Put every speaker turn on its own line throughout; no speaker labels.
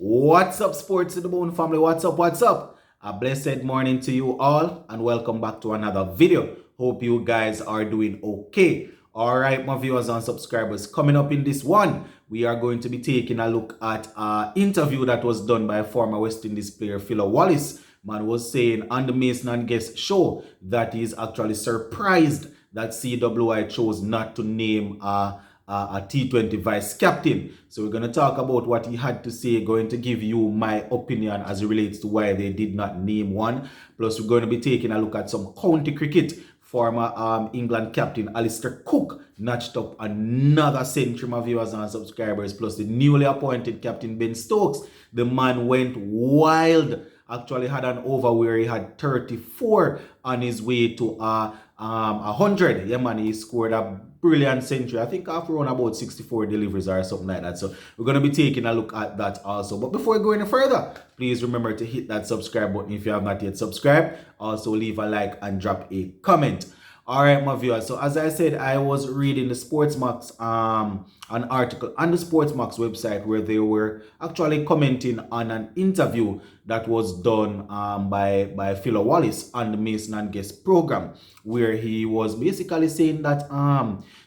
What's up, Sports to the Bone family? What's up? What's up? A blessed morning to you all, and welcome back to another video. Hope you guys are doing okay. All right, my viewers and subscribers, coming up in this one, we are going to be taking a look at an interview that was done by former West Indies player Philo Wallace. Man was saying on the Mason and Guest show that he's actually surprised that CWI chose not to name a T20 vice captain. So we're going to talk about what he had to say, going to give you my opinion as it relates to why they did not name one. Plus, we're going to be taking a look at some county cricket. Former England captain Alistair Cook notched up another century, my viewers and subscribers. Plus, the newly appointed captain Ben Stokes, the man went wild. Actually had an over where he had 34 on his way to 100. Yeah, man, he scored a brilliant century. I think after around about 64 deliveries or something like that. So we're going to be taking a look at that also. But before we go any further, please remember to hit that subscribe button if you have not yet subscribed. Also leave a like and drop a comment. All right, my viewers. So as I said, I was reading the Sportsmax, an article on the Sportsmax website where they were actually commenting on an interview that was done by Philo Wallace on the Mason and Guest program, where he was basically saying that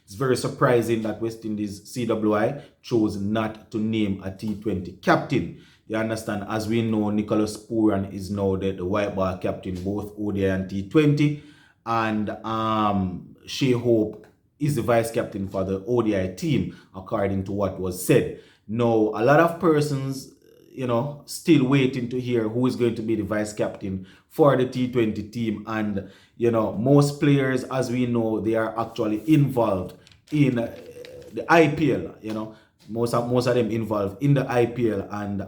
it's very surprising that West Indies CWI chose not to name a T20 captain. You understand? As we know, Nicholas Pooran is now the white ball captain, both ODI and T20. And Shea Hope is the vice captain for the ODI team, according to what was said. Now, a lot of persons, still waiting to hear who is going to be the vice captain for the T20 team. And, most players, as we know, they are actually involved in the IPL, most of them involved in the IPL, and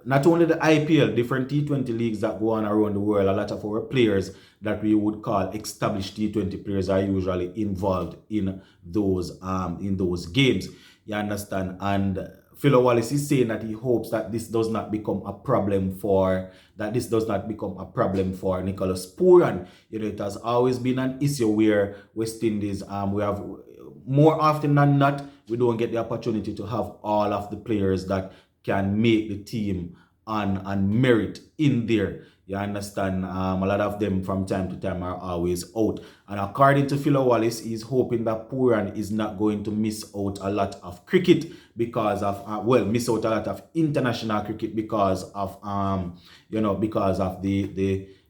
not only the IPL, different T20 leagues that go on around the world. A lot of our players that we would call established T20 players are usually involved in those games. You understand? And Philo Wallace is saying that he hopes that this does not become a problem for Nicholas Pooran. It has always been an issue where West Indies we have, more often than not, we don't get the opportunity to have all of the players that can make the team on merit in there. You understand? A lot of them from time to time are always out. And according to Philo Wallace, he's hoping that Pooran is not going to miss out a lot of cricket because of, miss out a lot of international cricket because of,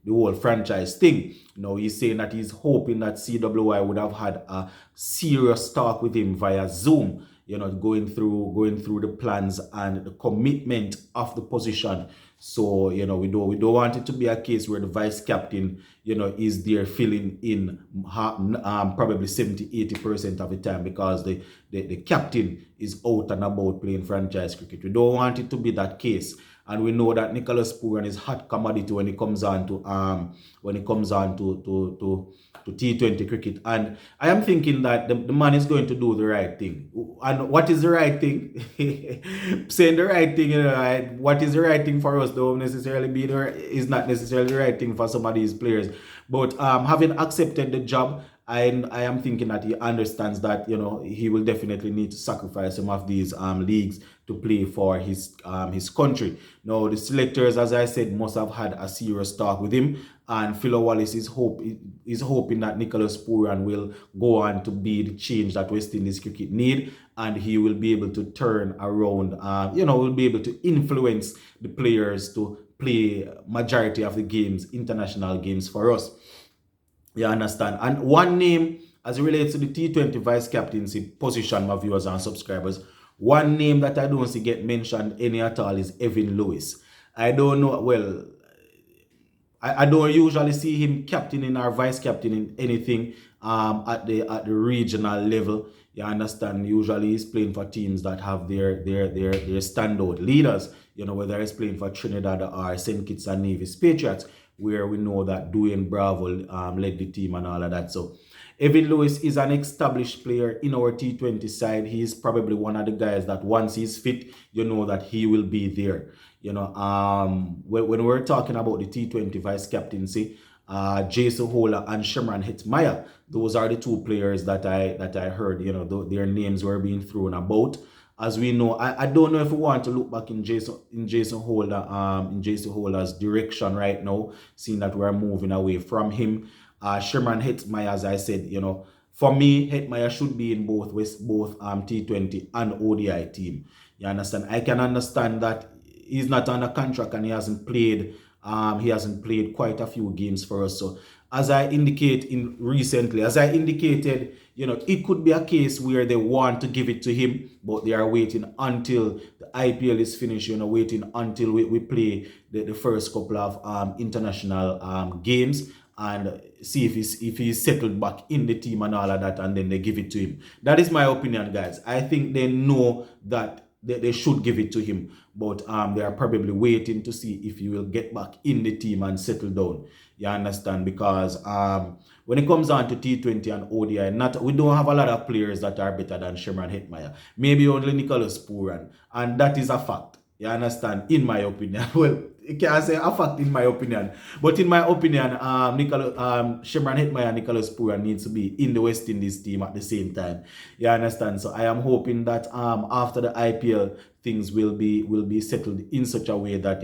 the whole franchise thing. He's saying that he's hoping that CWI would have had a serious talk with him via Zoom, going through the plans and the commitment of the position. So, we don't want it to be a case where the vice captain, is there filling in probably 70-80% of the time because the captain is out and about playing franchise cricket. We don't want it to be that case. And we know that Nicholas Pooran is hot commodity when it comes on to T20 cricket. And I am thinking that the man is going to do the right thing. And what is the right thing? Saying the right thing, what is the right thing for us don't necessarily is not necessarily the right thing for some of these players. But having accepted the job, I am thinking that he understands that he will definitely need to sacrifice some of these leagues to play for his country. Now the selectors, as I said, must have had a serious talk with him, and Philo Wallace is hoping that Nicholas Pooran will go on to be the change that West Indies cricket need, and he will be able to turn around. Will be able to influence the players to play majority of the games, international games for us. You understand? And one name, as it relates to the T20 vice captaincy position, my viewers and subscribers, one name that I don't see get mentioned any at all is Evan Lewis. I don't know, I don't usually see him captaining or vice captaining anything at the regional level. You understand? Usually he's playing for teams that have their standout leaders, whether he's playing for Trinidad or St. Kitts and Nevis Patriots, where we know that Dwayne Bravo led the team and all of that. So Evan Lewis is an established player in our T20 side. He is probably one of the guys that once he's fit, that he will be there. When we're talking about the T20 vice captaincy, Jason Hola and Shimron Hetmyer, those are the two players that I heard, their names were being thrown about. as we know, I don't know if we want to look back in Jason Holder's direction right now, seeing that we're moving away from him. Sherman Hetmeyer, as I said, for me, Hetmeyer should be in both T20 and ODI team. You understand? I can understand that he's not on a contract and he hasn't played. He hasn't played quite a few games for us. So as I indicated, it could be a case where they want to give it to him, but they are waiting until the IPL is finished, waiting until we play the first couple of international games, and see if he's settled back in the team and all of that, and then they give it to him. That is my opinion, guys. I think they know that they should give it to him, but they are probably waiting to see if he will get back in the team and settle down. You understand? Because when it comes down to T20 and ODI, we don't have a lot of players that are better than Sherman Hetmeyer. Maybe only Nicholas Pooran, and that is a fact. You understand? In my opinion. Well, I can't say a fact in my opinion, but in my opinion, Sherman Hetmeyer and Nicholas Pooran needs to be in the West Indies team at the same time. You understand? So I am hoping that after the IPL, things will be settled in such a way that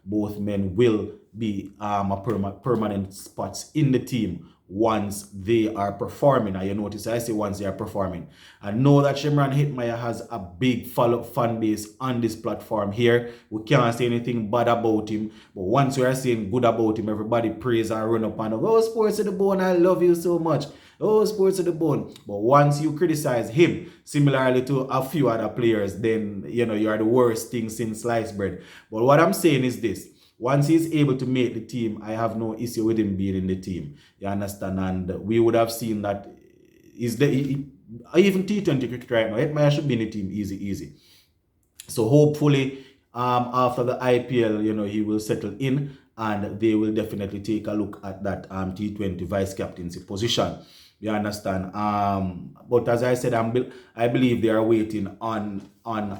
both men will be permanent spots in the team once they are performing. And you notice I say once they are performing. I know that Sherman Hetmeyer has a big fan base on this platform here. We can't say anything bad about him, but once we are saying good about him, everybody praise and run up and oh, Sports to the Bone, I love you so much. Oh, Sports to the Bone. But once you criticize him, similarly to a few other players, then you are the worst thing since sliced bread. But what I'm saying is this: once he's able to make the team, I have no issue with him being in the team. You understand? And we would have seen that even T20 cricket right now, Hetmeyer should be in the team easy. So hopefully, after the IPL, he will settle in and they will definitely take a look at that T20 vice captaincy position. You understand? But as I said, I believe they are waiting on the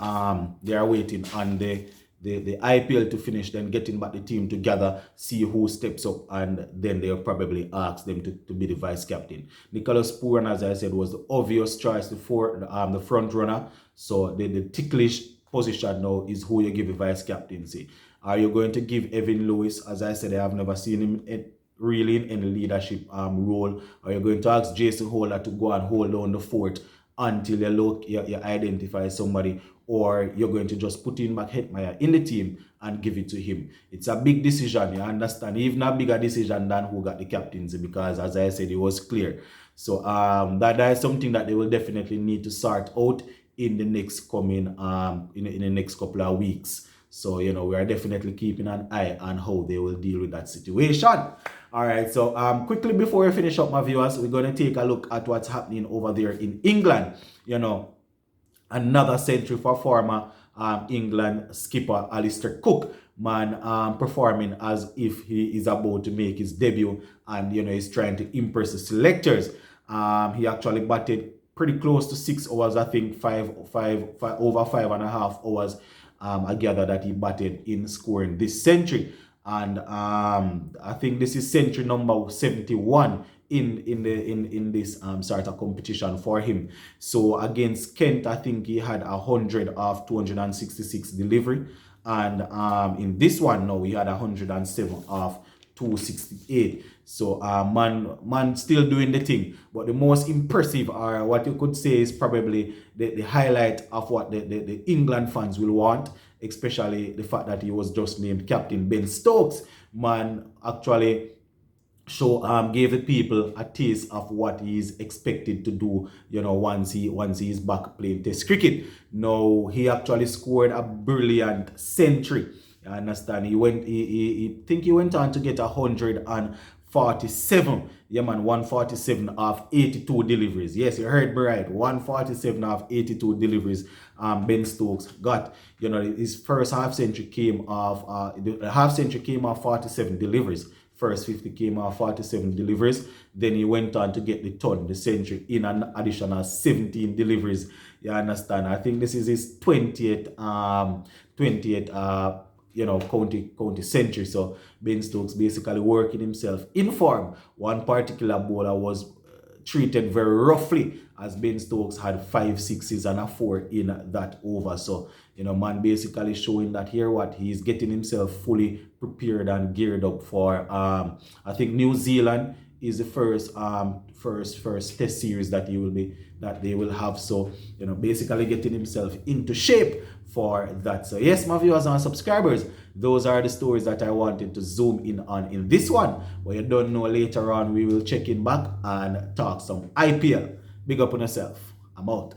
IPL to finish, then getting back the team together, see who steps up, and then they'll probably ask them to be the vice captain. Nicholas Pooran, as I said, was the obvious choice for the front runner. So the ticklish position now is who you give the vice captaincy. Are you going to give Evan Lewis? As I said, I have never seen him really in any leadership role. Are you going to ask Jason Holder to go and hold down the fort until you identify somebody, or you're going to just put in back Hetmeyer in the team and give it to him? It's a big decision, you understand? Even a bigger decision than who got the captaincy, because as I said, it was clear. So that is something that they will definitely need to sort out in the next coming in the next couple of weeks. So we are definitely keeping an eye on how they will deal with that situation. All right, so quickly before we finish up, my viewers, we're going to take a look at what's happening over there in England. Another century for former England skipper Alistair Cook, man, performing as if he is about to make his debut, and he's trying to impress the selectors. He actually batted pretty close to 6 hours, I think over 5.5 hours. I gather that he batted in scoring this century, and I think this is century number 71 in this sort of competition for him. So against Kent, I think he had 100 of 266 delivery, and in this one now he had 107 of 268. So man still doing the thing. But the most impressive, or what you could say, is probably the highlight of what the England fans will want, especially the fact that he was just named captain. Ben Stokes, man, actually gave the people a taste of what he's expected to do, once he's back playing Test cricket. Now he actually scored a brilliant century. You understand? He went on to get 147. Yeah, man, 147 of 82 deliveries. Yes, you heard me right. 147 of 82 deliveries. Ben Stokes got. His first half century came off. The half century came off 47 deliveries. First 50 came off 47 deliveries. Then he went on to get the century, in an additional 17 deliveries. You understand? I think this is his 20th county century. So Ben Stokes basically working himself in form. One particular bowler was treated very roughly, as Ben Stokes had 5 sixes and a 4 in that over. So, man basically showing that here what he's getting himself fully prepared and geared up for I think New Zealand is the first test series that they will have. So, basically getting himself into shape for that. So yes, my viewers and subscribers, those are the stories that I wanted to zoom in on in this one. But you don't know, later on we will check in back and talk some IPL. Big up on yourself. I'm out.